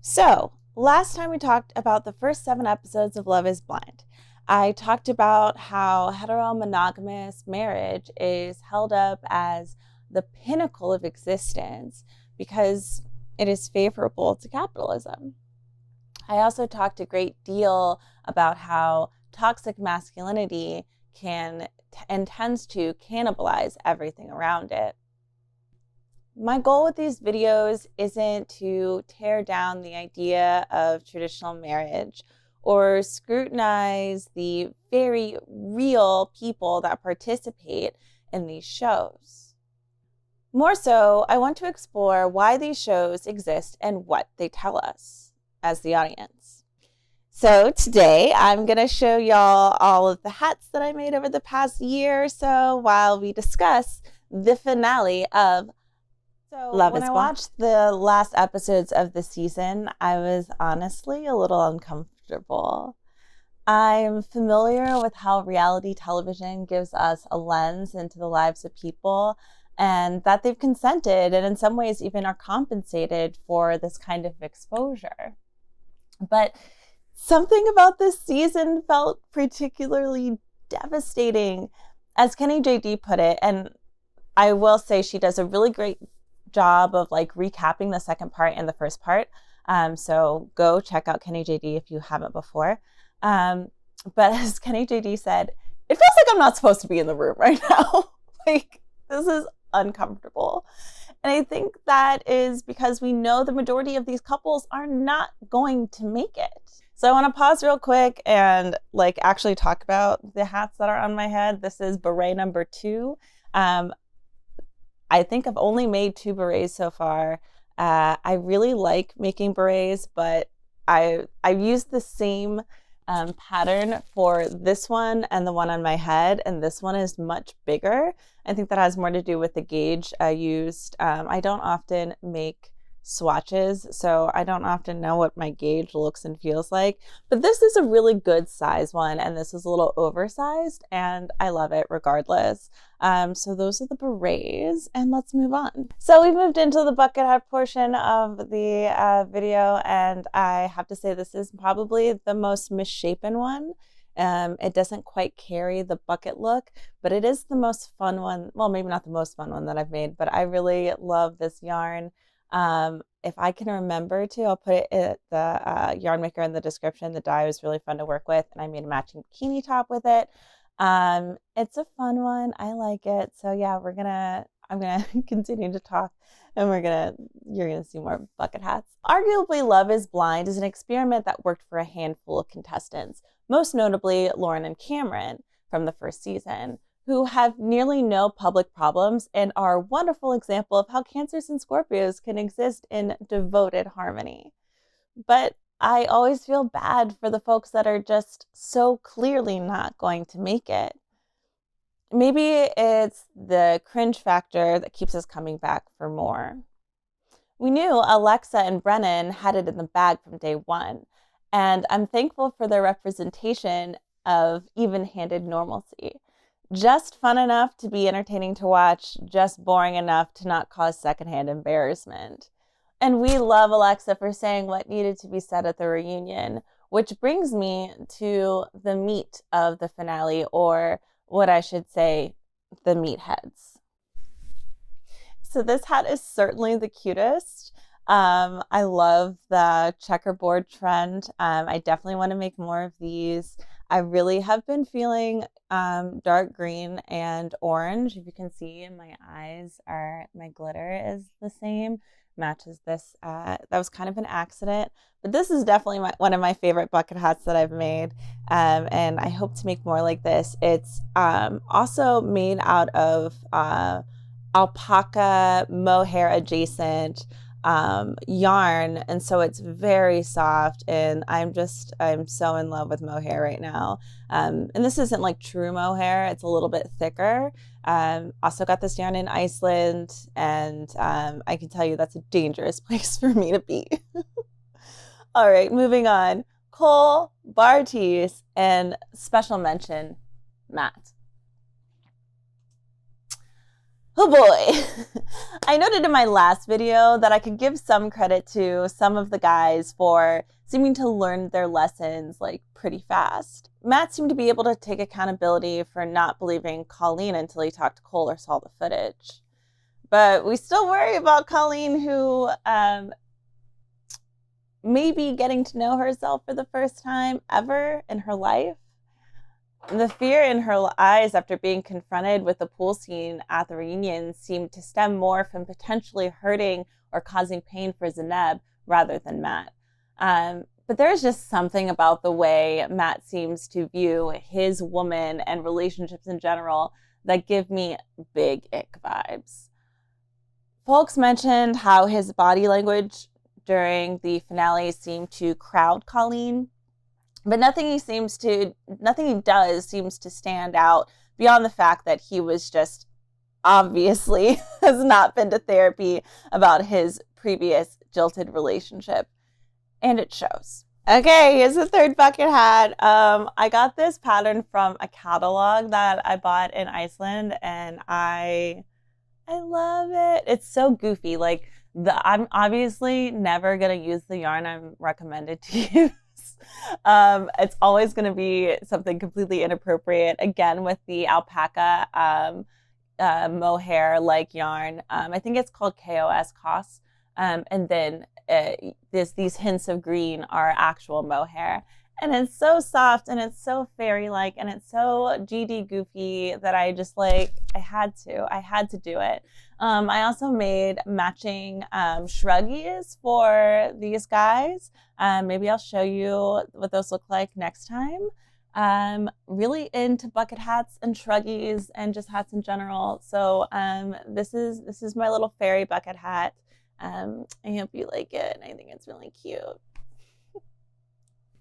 So, last time we talked about the first 7 episodes of Love is Blind. I talked about the first 7 episodes of Love is Blind. I talked about how heteromonogamous marriage is held up as the pinnacle of existence because it is favorable to capitalism. I also talked a great deal about how toxic masculinity can and tends to cannibalize everything around it. My goal with these videos isn't to tear down the idea of traditional marriage or scrutinize the very real people that participate in these shows. More so, I want to explore why these shows exist and what they tell us as the audience. So today I'm going to show y'all all of the hats that I made over the past year or so while we discuss the finale of Love is Blind. When I watched the last episodes of the season, I was honestly a little uncomfortable. I'm familiar with how reality television gives us a lens into the lives of people and that they've consented and in some ways even are compensated for this kind of exposure. But something about this season felt particularly devastating. As Kenny JD put it, and I will say she does a really great job of recapping the second part and the first part. So go check out Kenny JD if you haven't before. But as Kenny JD said, it feels like I'm not supposed to be in the room right now. This is uncomfortable. And I think that is because we know the majority of these couples are not going to make it. So I want to pause real quick and actually talk about the hats that are on my head. This is beret number 2. I think I've only made 2 berets so far. I really like making berets, but I've used the same pattern for this one and the one on my head, and this one is much bigger. I think that has more to do with the gauge I used. I don't often make swatches, so I don't often know what my gauge looks and feels like, but this is a really good size one, and this is a little oversized, and I love it regardless. So those are the berets, and let's move on. So we moved into the bucket hat portion of the video, and I have to say this is probably the most misshapen one. It doesn't quite carry the bucket look, but it is the most fun one. Well, maybe not the most fun one that I've made, but I really love this yarn. If I can remember to, I'll put it at the yarn maker in the description. The dye was really fun to work with, and I made a matching bikini top with it. It's a fun one. I like it. So yeah, I'm gonna continue to talk, and you're gonna see more bucket hats. Arguably, Love is Blind is an experiment that worked for a handful of contestants, most notably Lauren and Cameron from the first season, who have nearly no public problems and are a wonderful example of how Cancers and Scorpios can exist in devoted harmony. But I always feel bad for the folks that are just so clearly not going to make it. Maybe it's the cringe factor that keeps us coming back for more. We knew Alexa and Brennan had it in the bag from day one, and I'm thankful for their representation of even-handed normalcy. Just fun enough to be entertaining to watch, just boring enough to not cause secondhand embarrassment. And we love Alexa for saying what needed to be said at the reunion, which brings me to the meat of the finale, or what I should say, the meatheads. So this hat is certainly the cutest. I love the checkerboard trend. I definitely want to make more of these. I really have been feeling dark green and orange. If you can see, my eyes my glitter is the same, matches this. That was kind of an accident, but this is definitely one of my favorite bucket hats that I've made, and I hope to make more like this. It's also made out of alpaca mohair adjacent yarn, and so it's very soft, and I'm so in love with mohair right now. And this isn't true mohair, it's a little bit thicker. Also got this yarn in Iceland, and I can tell you that's a dangerous place for me to be. All right, moving on. Cole, Bartiz, and special mention, Matt. Oh boy. I noted in my last video that I could give some credit to some of the guys for seeming to learn their lessons like pretty fast. Matt seemed to be able to take accountability for not believing Colleen until he talked to Cole or saw the footage. But we still worry about Colleen, who maybe getting to know herself for the first time ever in her life. The fear in her eyes after being confronted with the pool scene at the reunion seemed to stem more from potentially hurting or causing pain for Zeneb rather than Matt. But there's just something about the way Matt seems to view his woman and relationships in general that give me big ick vibes. Folks mentioned how his body language during the finale seemed to crowd Colleen, but nothing he does seems to stand out beyond the fact that he was just obviously has not been to therapy about his previous jilted relationship. And it shows. Okay, here's the third bucket hat. I got this pattern from a catalog that I bought in Iceland, and I love it. It's so goofy. Like, I'm obviously never gonna use the yarn I'm recommended to use. It's always going to be something completely inappropriate. Again, with the alpaca mohair like yarn. I think it's called KOS. And then these hints of green are actual mohair. And it's so soft and it's so fairy-like and it's so GD goofy that I just I had to do it. I also made matching shruggies for these guys. Maybe I'll show you what those look like next time. I'm really into bucket hats and shruggies and just hats in general. So this is my little fairy bucket hat. I hope you like it. I think it's really cute.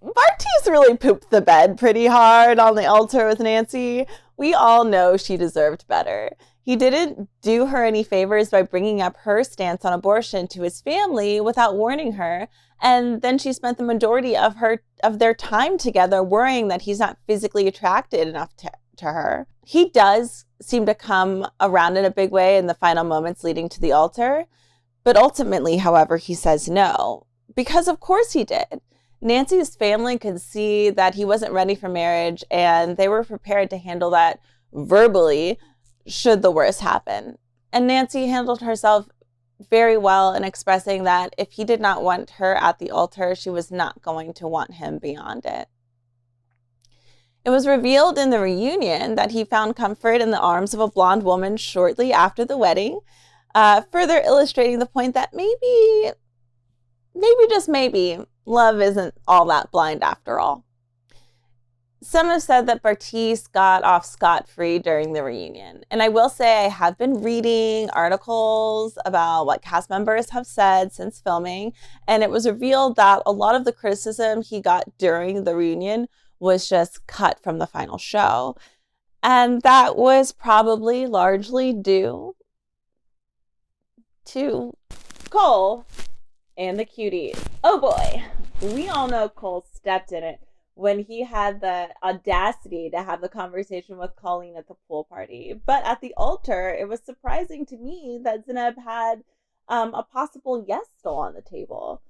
Bartiz really pooped the bed pretty hard on the altar with Nancy. We all know she deserved better. He didn't do her any favors by bringing up her stance on abortion to his family without warning her, and then she spent the majority of their time together worrying that he's not physically attracted enough to her. He does seem to come around in a big way in the final moments leading to the altar, but ultimately, however, he says no, because of course he did. Nancy's family could see that he wasn't ready for marriage, and they were prepared to handle that verbally should the worst happen. And Nancy handled herself very well in expressing that if he did not want her at the altar, she was not going to want him beyond it. It was revealed in the reunion that he found comfort in the arms of a blonde woman shortly after the wedding, further illustrating the point that maybe, just maybe, love isn't all that blind after all. Some have said that Bartiz got off scot-free during the reunion. And I will say I have been reading articles about what cast members have said since filming. And it was revealed that a lot of the criticism he got during the reunion was just cut from the final show. And that was probably largely due to Cole and the cuties. Oh boy, we all know Cole stepped in it when he had the audacity to have the conversation with Colleen at the pool party. But at the altar, it was surprising to me that Zeneb had a possible yes still on the table.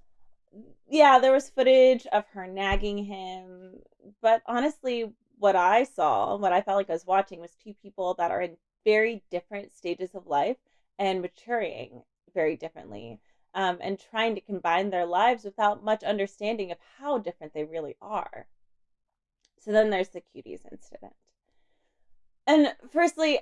Yeah, there was footage of her nagging him, but honestly, what I felt like I was watching was two people that are in very different stages of life and maturing very differently. And trying to combine their lives without much understanding of how different they really are. So then there's the cuties incident. And firstly,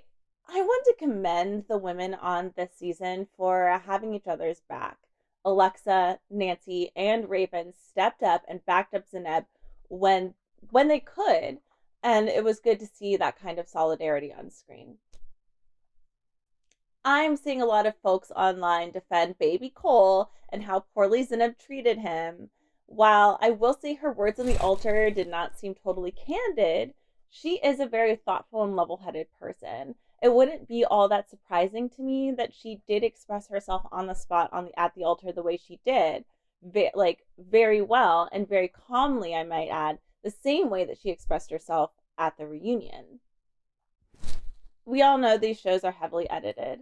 I want to commend the women on this season for having each other's back. Alexa, Nancy, and Raven stepped up and backed up Zeneb when they could, and it was good to see that kind of solidarity on screen. I'm seeing a lot of folks online defend baby Cole and how poorly Zeneb treated him. While I will say her words on the altar did not seem totally candid, she is a very thoughtful and level-headed person. It wouldn't be all that surprising to me that she did express herself on the spot at the altar the way she did, very well and very calmly, I might add, the same way that she expressed herself at the reunion. We all know these shows are heavily edited,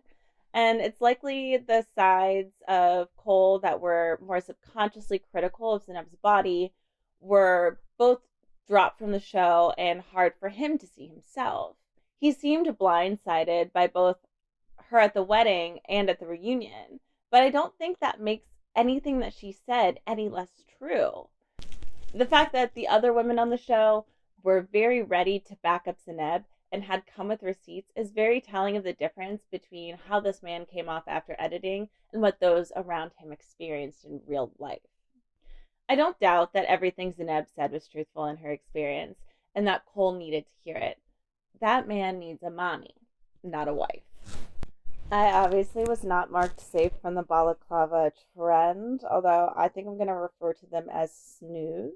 and it's likely the sides of Cole that were more subconsciously critical of Zeneb's body were both dropped from the show and hard for him to see himself. He seemed blindsided by both her at the wedding and at the reunion, but I don't think that makes anything that she said any less true. The fact that the other women on the show were very ready to back up Zeneb and had come with receipts is very telling of the difference between how this man came off after editing and what those around him experienced in real life. I don't doubt that everything Zeneb said was truthful in her experience and that Cole needed to hear it. That man needs a mommy, not a wife. I obviously was not marked safe from the balaclava trend, although I think I'm going to refer to them as snoods.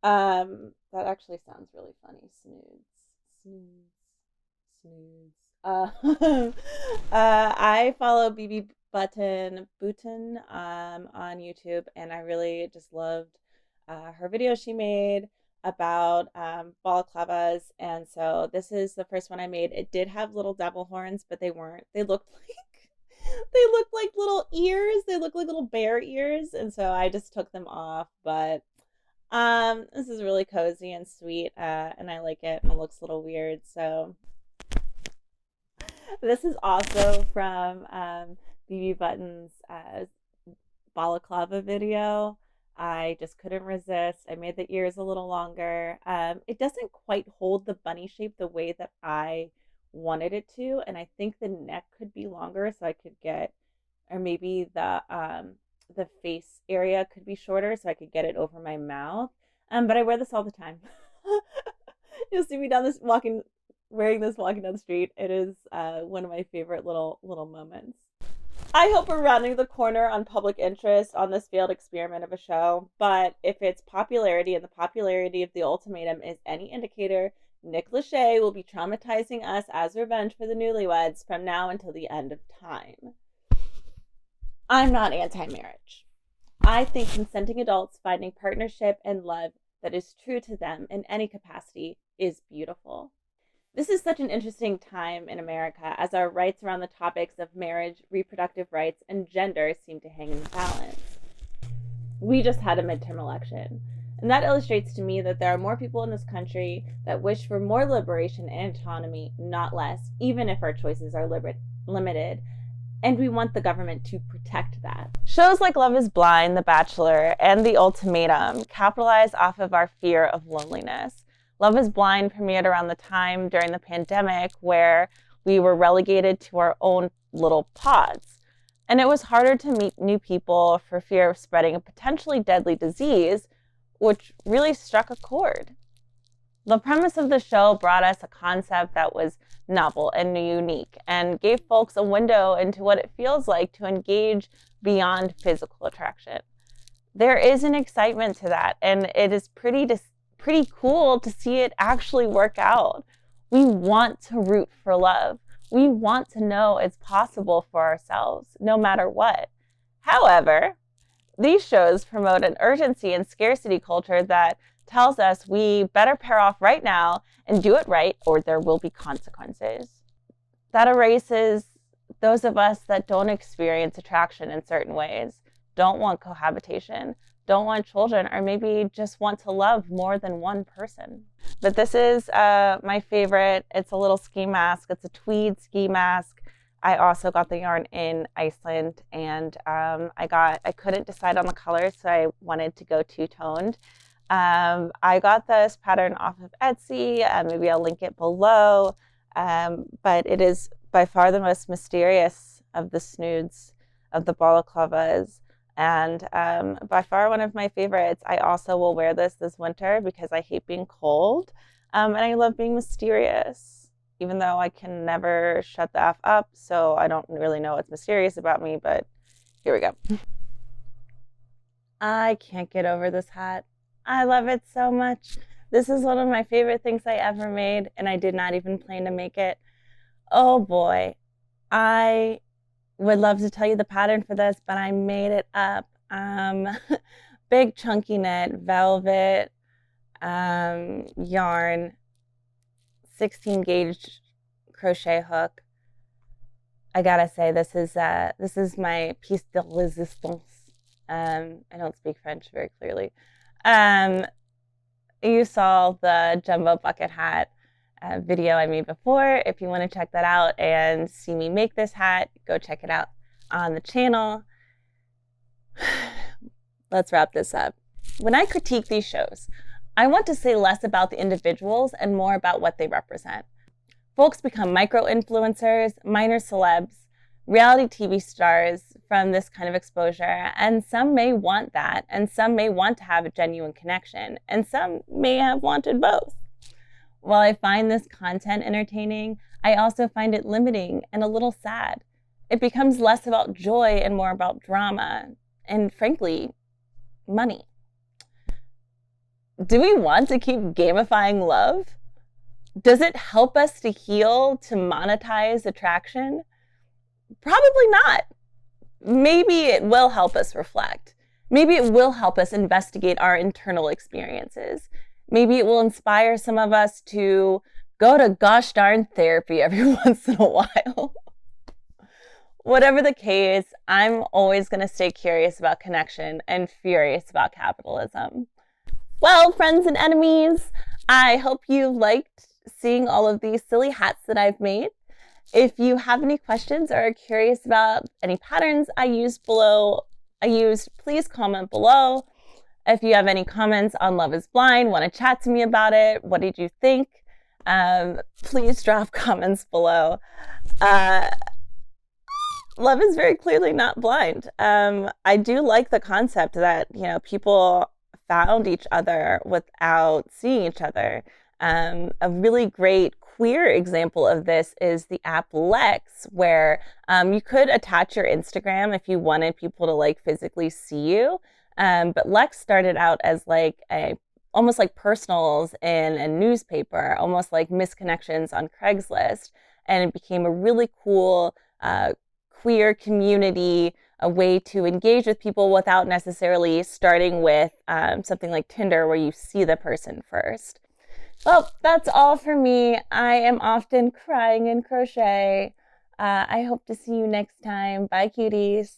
That actually sounds really funny. Snoods. I follow BB Button on YouTube, and I really just loved her video she made about balaclavas, and so this is the first one I made. It did have little devil horns, but they weren't. They looked like little ears. They looked like little bear ears, and so I just took them off. But this is really cozy and sweet, and I like it, and it looks a little weird. So this is also from BB Button's balaclava video. I just couldn't resist. I made the ears a little longer. It doesn't quite hold the bunny shape the way that I wanted it to, and I think the neck could be longer so I could get, or maybe the face area could be shorter so I could get it over my mouth. But I wear this all the time. You'll see me wearing this walking down the street. It is one of my favorite little moments. I hope we're rounding the corner on public interest on this failed experiment of a show, but if its popularity and the popularity of The Ultimatum is any indicator, Nick Lachey will be traumatizing us as revenge for the newlyweds from now until the end of time. I'm not anti-marriage. I think consenting adults finding partnership and love that is true to them in any capacity is beautiful. This is such an interesting time in America as our rights around the topics of marriage, reproductive rights, and gender seem to hang in the balance. We just had a midterm election, and that illustrates to me that there are more people in this country that wish for more liberation and autonomy, not less, even if our choices are limited, and we want the government to protect that. Shows like Love is Blind, The Bachelor, and The Ultimatum capitalize off of our fear of loneliness. Love is Blind premiered around the time during the pandemic where we were relegated to our own little pods. And it was harder to meet new people for fear of spreading a potentially deadly disease, which really struck a chord. The premise of the show brought us a concept that was novel and unique and gave folks a window into what it feels like to engage beyond physical attraction. There is an excitement to that, and it is pretty cool to see it actually work out. We want to root for love. We want to know it's possible for ourselves, no matter what. However, these shows promote an urgency and scarcity culture that tells us we better pair off right now and do it right, or there will be consequences. That erases those of us that don't experience attraction in certain ways, don't want cohabitation, don't want children, or maybe just want to love more than one person. But this is my favorite. It's a little ski mask. It's a tweed ski mask. I also got the yarn in Iceland, and I couldn't decide on the color, so I wanted to go two-toned. I got this pattern off of Etsy. Maybe I'll link it below. But it is by far the most mysterious of the snoods, of the balaclavas, and by far one of my favorites. I also will wear this winter because I hate being cold, and I love being mysterious, even though I can never shut the F up, so I don't really know what's mysterious about me, but here we go. I can't get over this hat. I love it so much. This is one of my favorite things I ever made, and I did not even plan to make it. Oh boy, I would love to tell you the pattern for this, but I made it up. Big chunky knit, velvet, yarn, 16 gauge crochet hook. I gotta say, this is my piece de resistance. I don't speak French very clearly. You saw the jumbo bucket hat video I made before. If you want to check that out and see me make this hat, go check it out on the channel. Let's wrap this up. When I critique these shows, I want to say less about the individuals and more about what they represent. Folks become micro-influencers, minor celebs, reality TV stars from this kind of exposure, and some may want that, and some may want to have a genuine connection, and some may have wanted both. While I find this content entertaining, I also find it limiting and a little sad. It becomes less about joy and more about drama, and frankly, money. Do we want to keep gamifying love? Does it help us to heal, to monetize attraction? Probably not. Maybe it will help us reflect. Maybe it will help us investigate our internal experiences. Maybe it will inspire some of us to go to gosh darn therapy every once in a while. Whatever the case, I'm always going to stay curious about connection and furious about capitalism. Well, friends and enemies, I hope you liked seeing all of these silly hats that I've made. If you have any questions or are curious about any patterns I used, please comment below. If you have any comments on Love is Blind, want to chat to me about it, what did you think? Please drop comments below. Love is very clearly not blind. I do like the concept that, people found each other without seeing each other. A really great queer example of this is the app Lex, where you could attach your Instagram if you wanted people to physically see you. But Lex started out as almost like personals in a newspaper, almost like misconnections on Craigslist. And it became a really cool queer community, a way to engage with people without necessarily starting with something like Tinder where you see the person first. Well, that's all for me. I am often crying in crochet. I hope to see you next time. Bye, cuties.